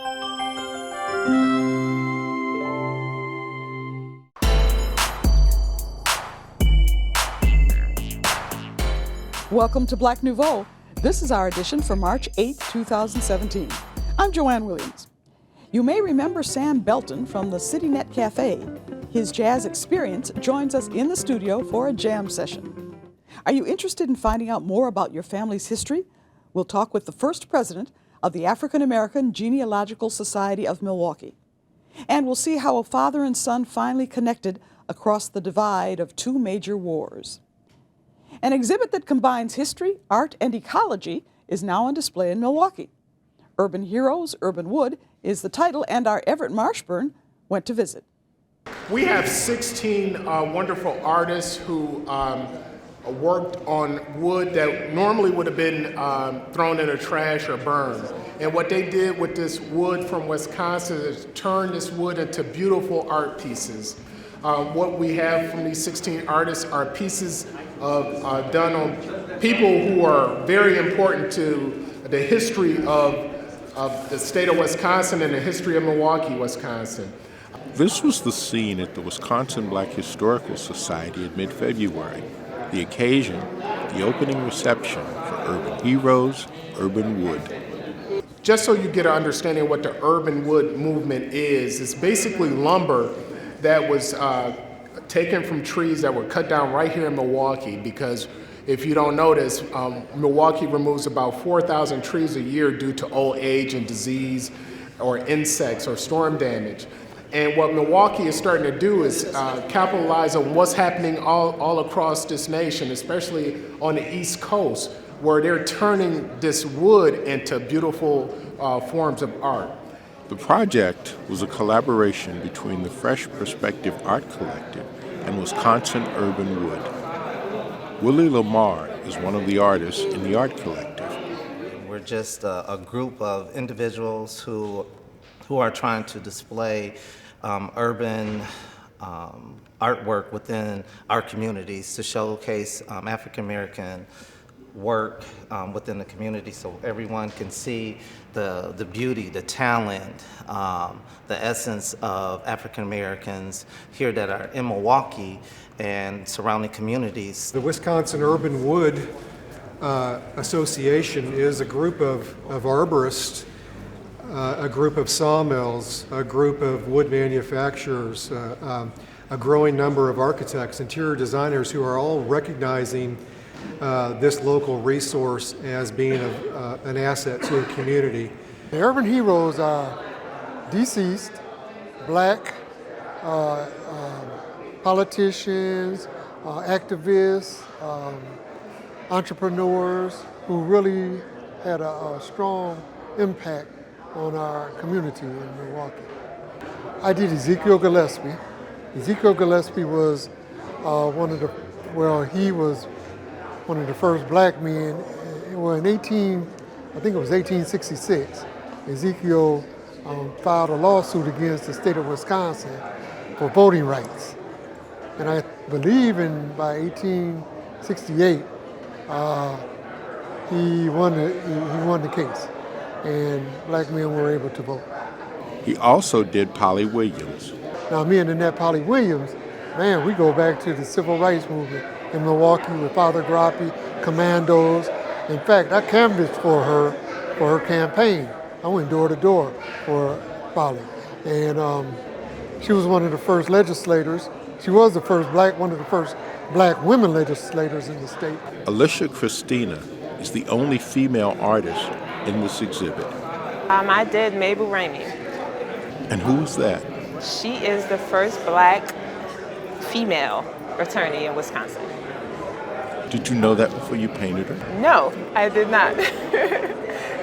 Welcome to Black Nouveau. This is our edition for March 8, 2017. I'm Joanne Williams. You may remember Sam Belton from the CityNet Cafe. His Jazz Experience joins us in the studio for a jam session. Are you interested in finding out more about your family's history? We'll talk with the first president of the African-American Genealogical Society of Milwaukee. And we'll see how a father and son finally connected across the divide of two major wars. An exhibit that combines history, art, and ecology is now on display in Milwaukee. Urban Heroes, Urban Wood is the title, and our Everett Marshburn went to visit. We have 16 wonderful artists who worked on wood that normally would have been thrown in the trash or burned. And what they did with this wood from Wisconsin is turn this wood into beautiful art pieces. What we have from these 16 artists are pieces done on people who are very important to the history of the state of Wisconsin and the history of Milwaukee, Wisconsin. This was the scene at the Wisconsin Black Historical Society in mid-February. The occasion, the opening reception for Urban Heroes, Urban Wood. Just so you get an understanding of what the urban wood movement is, it's basically lumber that was taken from trees that were cut down right here in Milwaukee, because if you don't notice, Milwaukee removes about 4,000 trees a year due to old age and disease or insects or storm damage. And what Milwaukee is starting to do is capitalize on what's happening all across this nation, especially on the East Coast, where they're turning this wood into beautiful forms of art. The project was a collaboration between the Fresh Perspective Art Collective and Wisconsin Urban Wood. Willie Lamar is one of the artists in the art collective. We're just a group of individuals who are trying to display urban artwork within our communities to showcase African-American work within the community, so everyone can see the beauty, the talent, the essence of African Americans here that are in Milwaukee and surrounding communities. The Wisconsin Urban Wood Association is a group of arborists, a group of sawmills, a group of wood manufacturers, a growing number of architects, interior designers who are all recognizing this local resource as being an asset to the community. The urban heroes are deceased, black politicians, activists, entrepreneurs who really had a strong impact on our community in Milwaukee. I did Ezekiel Gillespie. Ezekiel Gillespie was he was one of the first black men. Well, in 1866, Ezekiel filed a lawsuit against the state of Wisconsin for voting rights. And I believe by 1868, he won the case, and black men were able to vote. He also did Polly Williams. Now, me and Annette Polly Williams, man, we go back to the civil rights movement in Milwaukee with Father Grappi, Commandos. In fact, I canvassed for her campaign. I went door to door for Polly. And she was one of the first legislators. She was one of the first black women legislators in the state. Alicia Christina is the only female artist in this exhibit. I did Mabel Ramey. And who is that? She is the first black female attorney in Wisconsin. Did you know that before you painted her? No, I did not.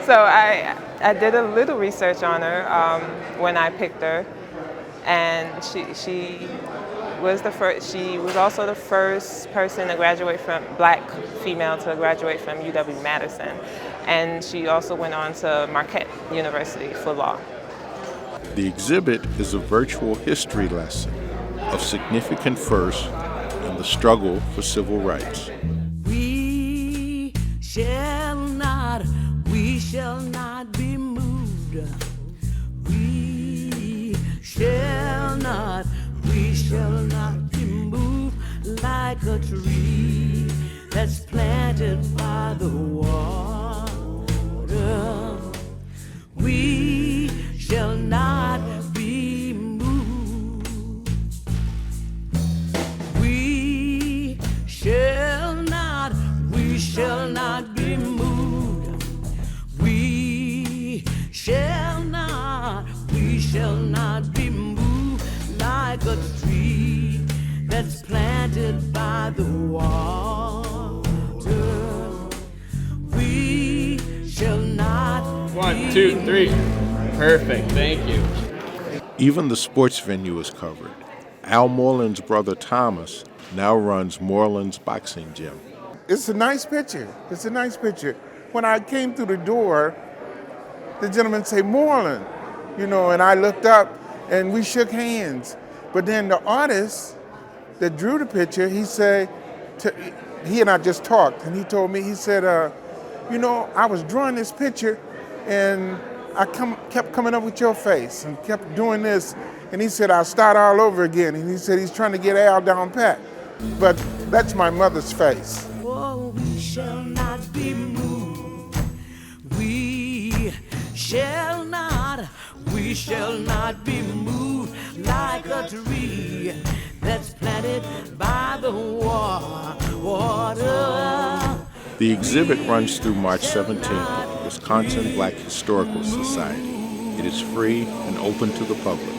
So I did a little research on her when I picked her, and she was the first. She was also the first person to graduate from black female to graduate from UW-Madison, and she also went on to Marquette University for law. The exhibit is a virtual history lesson of significant firsts in the struggle for civil rights. We shall not be moved. like a tree that's planted by the water. We shall not be moved. We shall not be moved. We shall not be moved like a tree that's planted by the water. We shall not. 1, 2, 3. Perfect. Thank you. Even the sports venue is covered. Al Moreland's brother Thomas now runs Moreland's boxing gym. It's a nice picture. It's a nice picture. When I came through the door, the gentleman said, Moreland, and I looked up and we shook hands. But then the artist that drew the picture, he said, he and I just talked, and he told me, he said, I was drawing this picture and I kept coming up with your face and kept doing this. And he said, I'll start all over again. And he said, he's trying to get Al down pat. But that's my mother's face. Oh, we shall not be moved. We shall not be moved like a tree that's planted by the water. The exhibit runs through March 17th at the Wisconsin Black Historical Society. It is free and open to the public.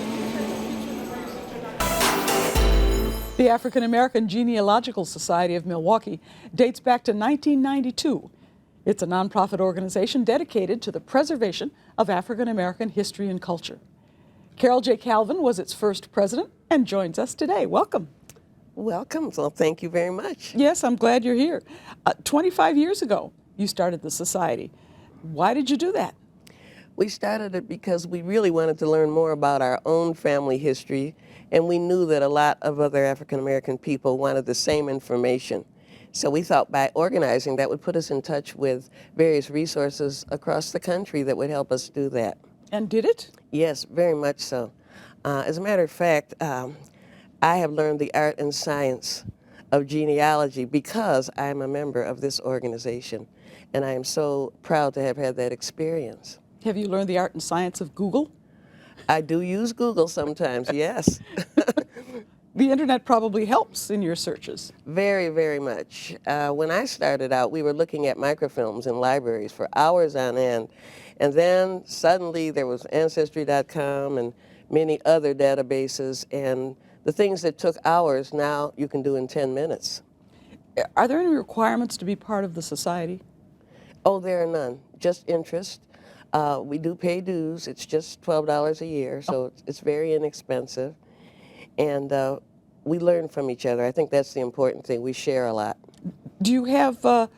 The African-American Genealogical Society of Milwaukee dates back to 1992. It's a nonprofit organization dedicated to the preservation of African-American history and culture. Carol J. Colvin was its first president and joins us today. Welcome. Welcome. Well, thank you very much. Yes, I'm glad you're here. 25 years ago, you started the society. Why did you do that? We started it because we really wanted to learn more about our own family history, and we knew that a lot of other African-American people wanted the same information. So we thought by organizing that would put us in touch with various resources across the country that would help us do that. And did it? Yes, very much so. As a matter of fact, I have learned the art and science of genealogy because I am a member of this organization, and I am so proud to have had that experience. Have you learned the art and science of Google? I do use Google sometimes, yes. The internet probably helps in your searches. Very, very much. When I started out, we were looking at microfilms in libraries for hours on end, and then suddenly there was Ancestry.com and many other databases, and the things that took hours now you can do in 10 minutes. Are there any requirements to be part of the society? Oh, there are none, just interest. We do pay dues. It's just $12 a year, so it's very inexpensive. And we learn from each other. I think that's the important thing. We share a lot. Do you have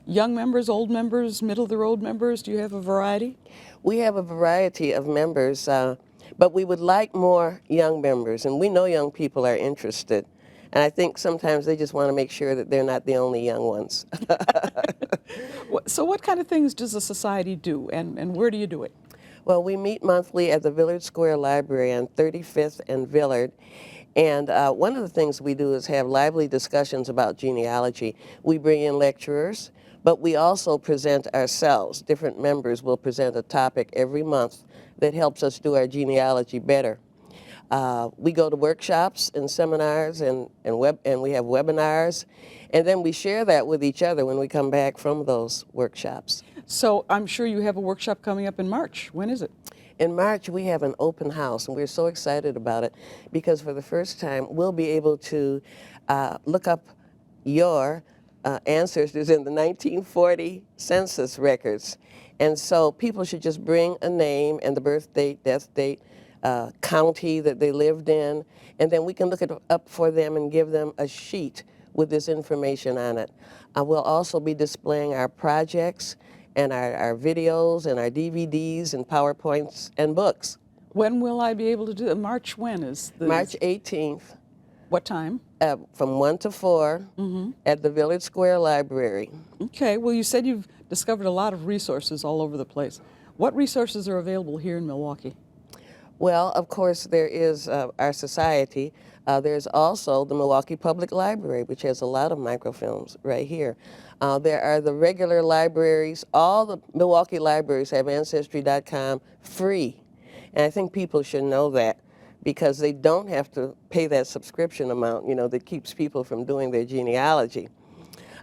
young members, old members, middle-of-the-road members? Do you have a variety? We have a variety of members, but we would like more young members, and we know young people are interested. And I think sometimes they just want to make sure that they're not the only young ones. So what kind of things does the society do, and where do you do it? Well, we meet monthly at the Villard Square Library on 35th and Villard. And one of the things we do is have lively discussions about genealogy. We bring in lecturers, but we also present ourselves. Different members will present a topic every month that helps us do our genealogy better. We go to workshops and seminars and we have webinars, and then we share that with each other when we come back from those workshops. So I'm sure you have a workshop coming up in March. When is it? In March, we have an open house, and we're so excited about it because for the first time, we'll be able to look up your ancestors in the 1940 census records. And so people should just bring a name and the birth date, death date, county that they lived in, and then we can look it up for them and give them a sheet with this information on it. We'll also be displaying our projects and our videos and our DVDs and PowerPoints and books. When will I be able to do it? March when is the... March 18th. What time? From 1 to 4 at the Village Square Library. Okay, well you said you've discovered a lot of resources all over the place. What resources are available here in Milwaukee? Well, of course, there is our society. There's also the Milwaukee Public Library, which has a lot of microfilms right here. There are the regular libraries. All the Milwaukee libraries have Ancestry.com free. And I think people should know that because they don't have to pay that subscription amount, that keeps people from doing their genealogy.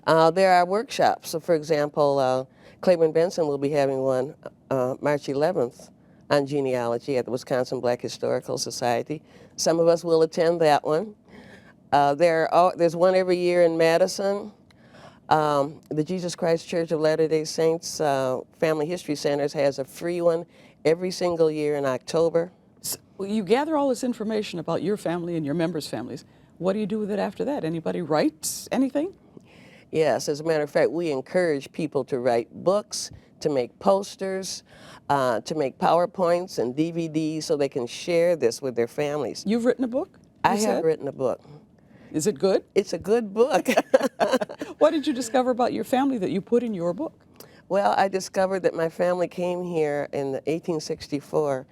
There are workshops. So, for example, Claiborne Benson will be having one March 11th on genealogy at the Wisconsin Black Historical Society. Some of us will attend that one. There's one every year in Madison. The Jesus Christ Church of Latter-day Saints Family History Centers has a free one every single year in October. So you gather all this information about your family and your members' families. What do you do with it after that? Anybody writes anything? Yes, as a matter of fact, we encourage people to write books, to make posters, to make PowerPoints and DVDs so they can share this with their families. You've written a book? I have written a book. Is it good? It's a good book. What did you discover about your family that you put in your book? Well, I discovered that my family came here in 1864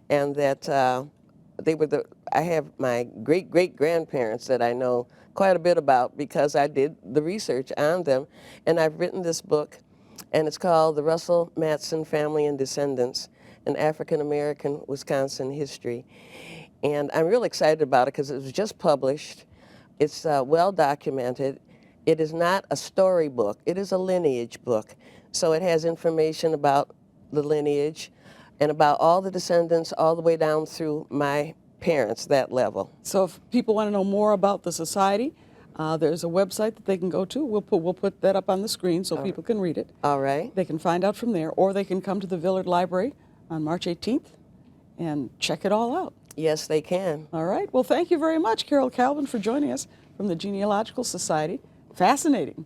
and that I have my great-great-grandparents that I know quite a bit about because I did the research on them. And I've written this book, and it's called The Russell Matson Family and Descendants, an African-American Wisconsin History. And I'm real excited about it because it was just published. It's well documented. It is not a storybook. It is a lineage book. So it has information about the lineage and about all the descendants all the way down through my parents, that level. So if people want to know more about the society, there's a website that they can go to. We'll put that up on the screen so people can read it. All right. They can find out from there, or they can come to the Villard Library on March 18th and check it all out. Yes, they can. All right. Well, thank you very much, Carol Colvin, for joining us from the Genealogical Society. Fascinating.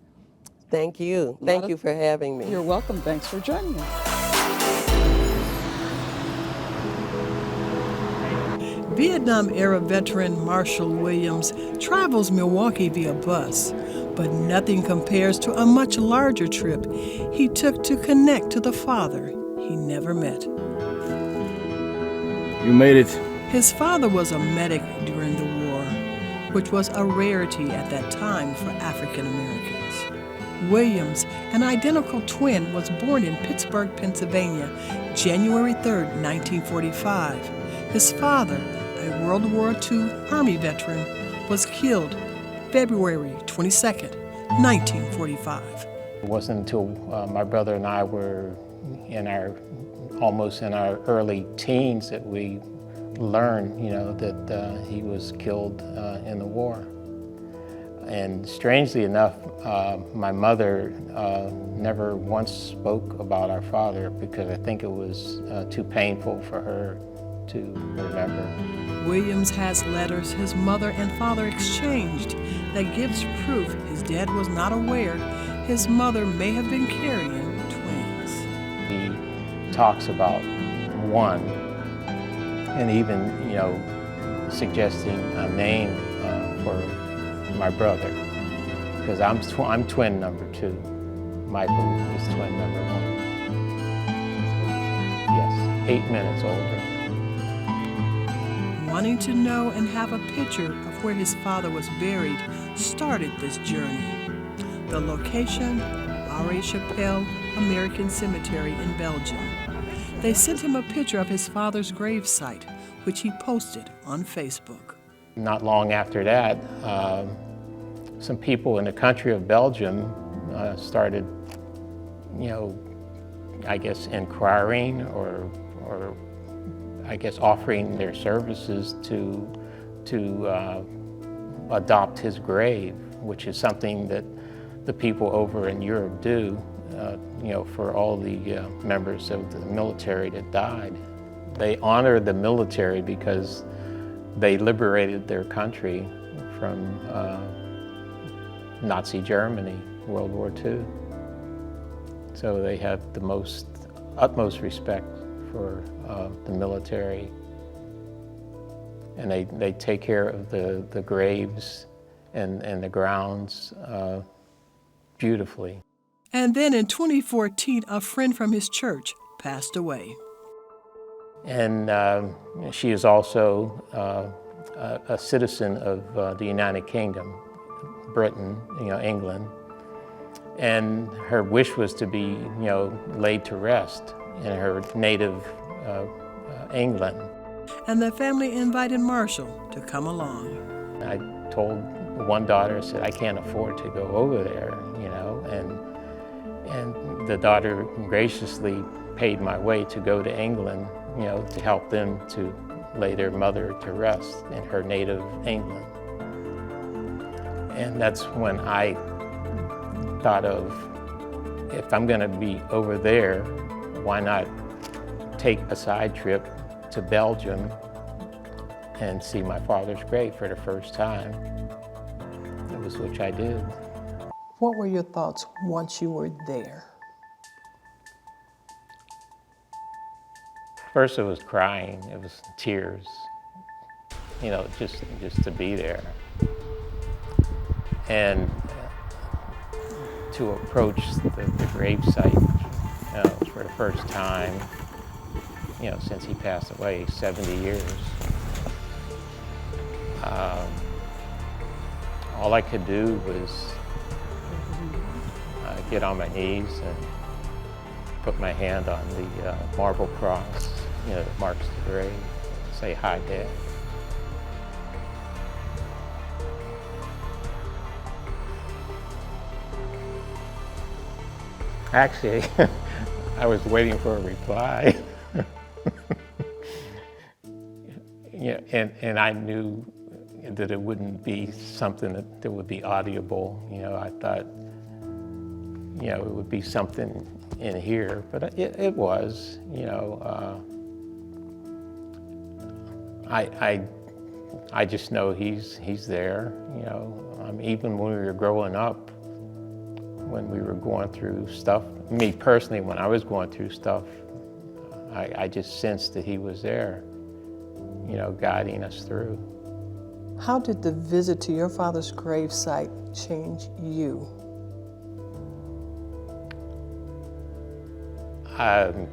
Thank you. Thank you for having me. You're welcome. Thanks for joining us. Vietnam-era veteran Marshall Williams travels Milwaukee via bus, but nothing compares to a much larger trip he took to connect to the father he never met. You made it. His father was a medic during the war, which was a rarity at that time for African Americans. Williams, an identical twin, was born in Pittsburgh, Pennsylvania, January 3, 1945. His father, a World War II Army veteran, was killed February 22, 1945. It wasn't until my brother and I were almost in our early teens that we learned, that he was killed in the war. And strangely enough, my mother never once spoke about our father because I think it was too painful for her to remember. Williams has letters his mother and father exchanged that gives proof his dad was not aware his mother may have been carrying twins. He talks about one and even, suggesting a name for my brother, because I'm twin number 2. Michael is twin number 1. Yes, 8 minutes older. Wanting to know and have a picture of where his father was buried started this journey. The location, R.A. Chapelle American Cemetery in Belgium. They sent him a picture of his father's gravesite, which he posted on Facebook. Not long after that, some people in the country of Belgium started, I guess inquiring or I guess offering their services to adopt his grave, which is something that the people over in Europe do, for all the members of the military that died. They honor the military because they liberated their country from Nazi Germany, World War II. So they have the utmost respect for the military, and they take care of the graves and the grounds beautifully. And then in 2014, a friend from his church passed away. And she is also a citizen of the United Kingdom, Britain, England. And her wish was to be, laid to rest in her native England. And the family invited Marshall to come along. I told one daughter, I said, I can't afford to go over there, and the daughter graciously paid my way to go to England, to help them to lay their mother to rest in her native England. And that's when I thought of, if I'm gonna be over there, why not take a side trip to Belgium and see my father's grave for the first time. Which I did. What were your thoughts once you were there? First it was crying, it was tears, just to be there. And to approach the gravesite for the first time, since he passed away, 70 years. All I could do was get on my knees and put my hand on the marble cross, that marks the grave, say, "Hi, Dad." Actually, I was waiting for a reply. And I knew that it wouldn't be something that would be audible. I thought, it would be something in here, but it was, I just know he's there, even when we were growing up, when we were going through stuff, me personally, when I was going through stuff, I just sensed that he was there, guiding us through. How did the visit to your father's gravesite change you? I'm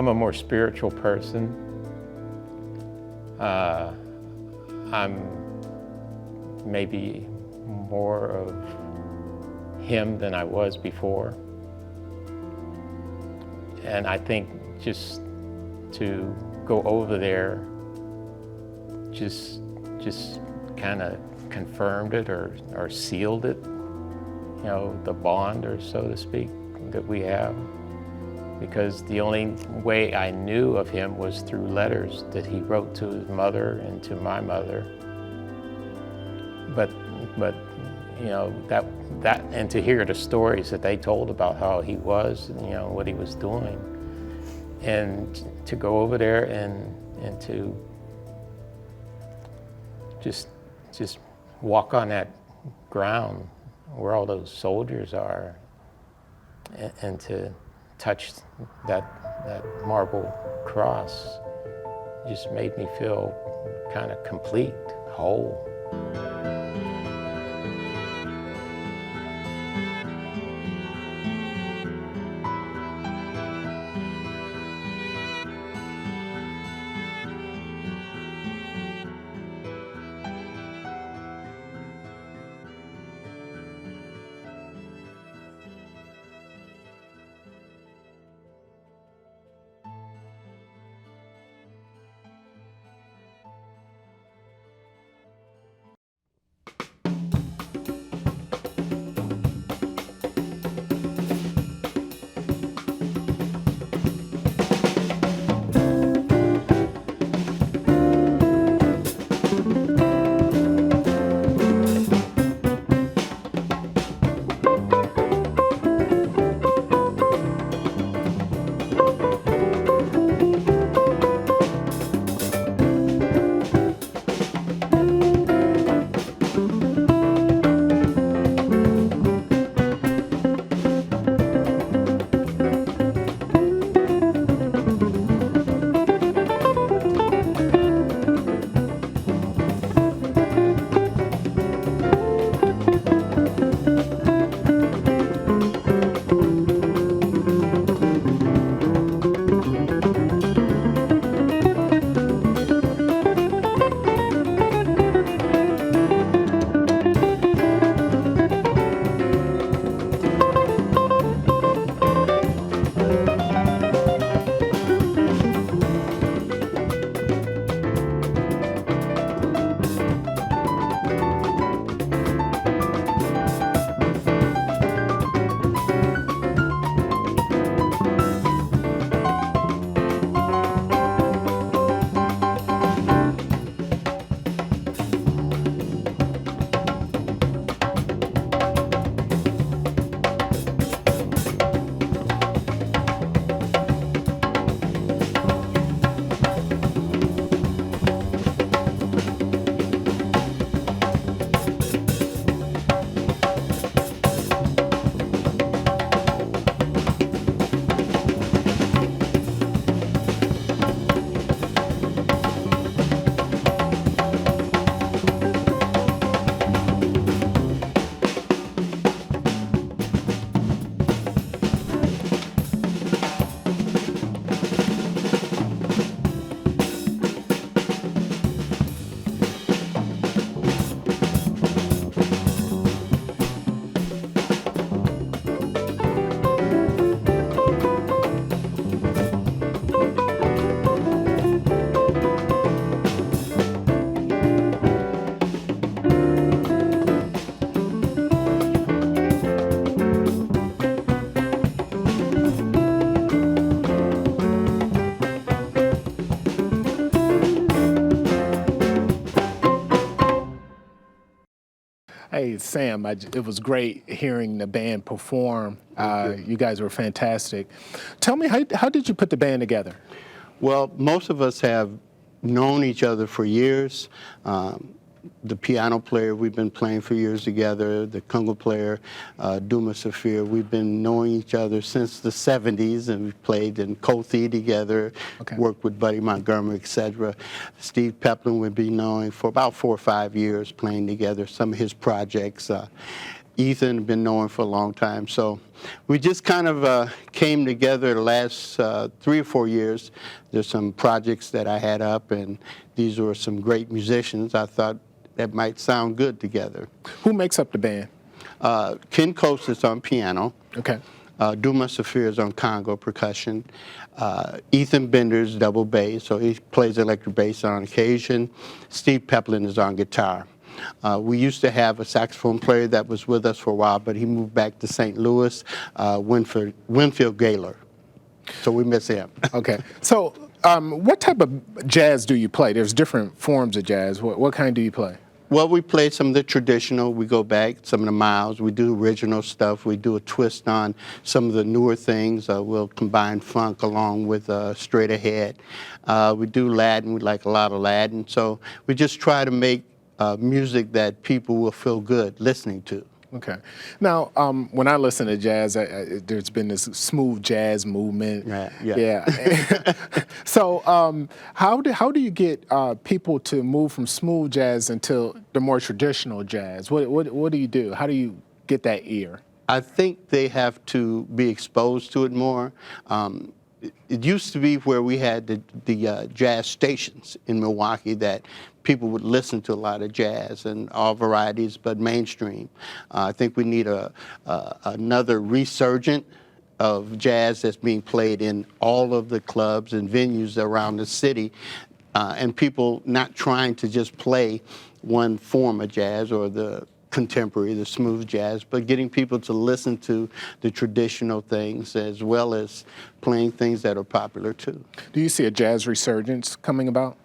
a more spiritual person. I'm maybe more of him than I was before. And I think just to go over there just kind of confirmed it or sealed it, the bond, or so to speak, that we have. Because the only way I knew of him was through letters that he wrote to his mother and to my mother. But that and to hear the stories that they told about how he was, what he was doing, and to go over there and to just walk on that ground where all those soldiers are, and to touch that marble cross just made me feel kind of complete, whole. Hey, Sam, it was great hearing the band perform. You guys were fantastic. Tell me, how did you put the band together? Well, most of us have known each other for years. The piano player, we've been playing for years together. The conga player, Duma Safir, we've been knowing each other since the 70s, and we've played in Kothi together, worked with Buddy Montgomery, etc. Steve Peplin we've been knowing for about 4 or 5 years, playing together some of his projects. Ethan been knowing for a long time. So we just kind of came together the last 3 or 4 years. There's some projects that I had up, and these were some great musicians. I thought that might sound good together. Who makes up the band? Ken Coates is on piano. Okay. Duma Safir is on conga percussion. Ethan Bender's double bass, so he plays electric bass on occasion. Steve Peplin is on guitar. We used to have a saxophone player that was with us for a while, but he moved back to St. Louis, Winfield Gaylor. So we miss him. Okay. So what type of jazz do you play? There's different forms of jazz. What kind do you play? Well, we play some of the traditional. We go back some of the miles. We do original stuff. We do a twist on some of the newer things. We'll combine funk along with straight ahead. We do Latin. We like a lot of Latin. So we just try to make music that people will feel good listening to. Okay. Now, when I listen to jazz, there's been this smooth jazz movement. Yeah. So, how do you get people to move from smooth jazz into the more traditional jazz? What do you do? How do you get that ear? I think they have to be exposed to it more. It used to be where we had the jazz stations in Milwaukee that people would listen to a lot of jazz and all varieties, but mainstream. I think we need another resurgent of jazz that's being played in all of the clubs and venues around the city, and people not trying to just play one form of jazz or the contemporary, the smooth jazz, but getting people to listen to the traditional things as well as playing things that are popular too. Do you see a jazz resurgence coming about?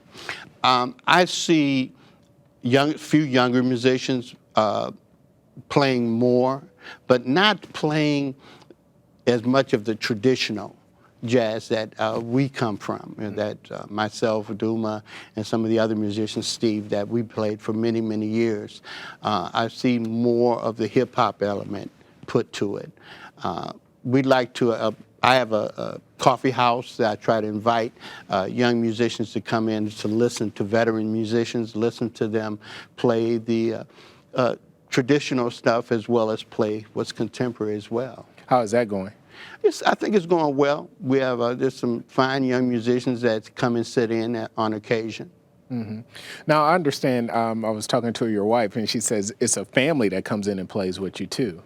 I see few younger musicians playing more, but not playing as much of the traditional jazz that we come from, and that myself, Duma, and some of the other musicians, Steve, that we played for many, many years. I see more of the hip-hop element put to it. We'd like to, I have a coffee house that I try to invite young musicians to come in to listen to veteran musicians, listen to them play the traditional stuff as well as play what's contemporary as well. How is that going? I think it's going well. We have there's some fine young musicians that come and sit in on occasion. Mm-hmm. Now, I understand, I was talking to your wife, and she says it's a family that comes in and plays with you, too.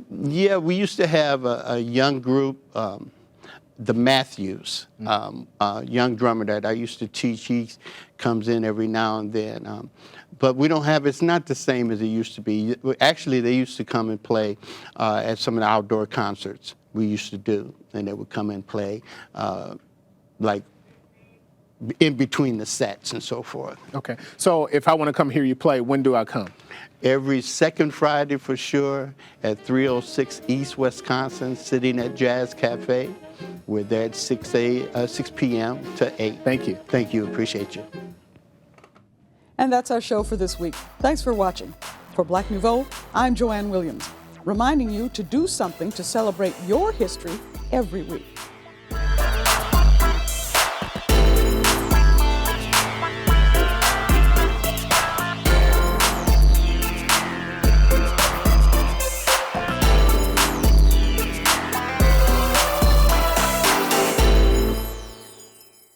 Yeah, we used to have a young group, the Matthews, young drummer that I used to teach. He comes in every now and then. But we don't have, it's not the same as it used to be. Actually, they used to come and play at some of the outdoor concerts we used to do, and they would come and play like in between the sets and so forth. Okay, so if I want to come hear you play, when do I come? Every second Friday for sure at 306 East Wisconsin, sitting at Jazz Cafe. We're there at 6 p.m. to 8. Thank you. Thank you, appreciate you. And that's our show for this week. Thanks for watching. For Black Nouveau, I'm Joanne Williams, reminding you to do something to celebrate your history every week.